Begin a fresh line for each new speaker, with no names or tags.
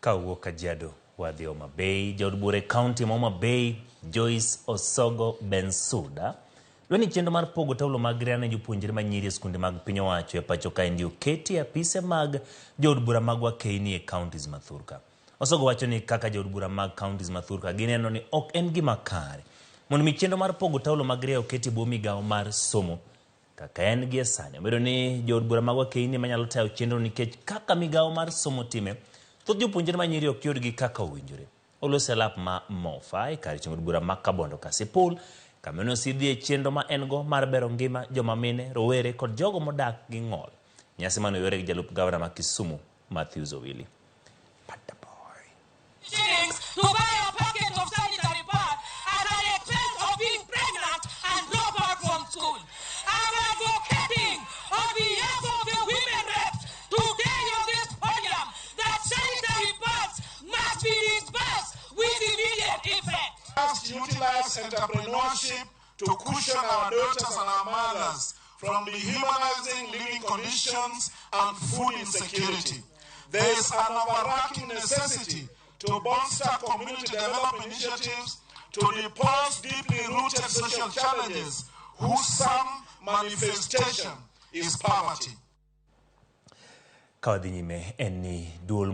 Kawuok Jaod wadhi Homa Bay. Jaod bura County Homa Bay Joyce Osogo Bensuda dwani chenro mar pogo taulo mag ria ne jopuonjre manyiri e skunde mag piny owacho e pacho kae ndio keti apise mag jaod bura magwa keini e counties mathurka. Osogo wacho ni kaka jaod bura mag counties mathurka gineno ni ok en gima kare mondo mi chenro mar pogo taulo mag ria oketi bwo migawo mar somo kaka en gi sani. Omedo ni jaod bura magwa keini manyalo tayo chenro nikech kaka migawo mar somo time thoth jopuonjre manyiri ok yud gi kaka owinjore. Olose lap ma mofa e kar jaod bura mag Kabondo Kasipul kameno sidhi e chenro ma en go mar bero ngima joma mine, rowere kod jogo modak gi ng'ol. Nyasi mano yore gi jalup gavana ma Kisumu Matthews Owili.
To buy a packet of sanitary pad at the expense of being pregnant and drop out from school. I'm advocating on behalf of the women reps today on this podium that sanitary pads must be dispersed with immediate effect.
Must utilize entrepreneurship to cushion our daughters and our mothers from dehumanizing living conditions and food insecurity. There is an overarching necessity to bolster community development initiatives to repose deeply rooted social challenges whose some manifestation is poverty.
Kawadhi nyime en ni duol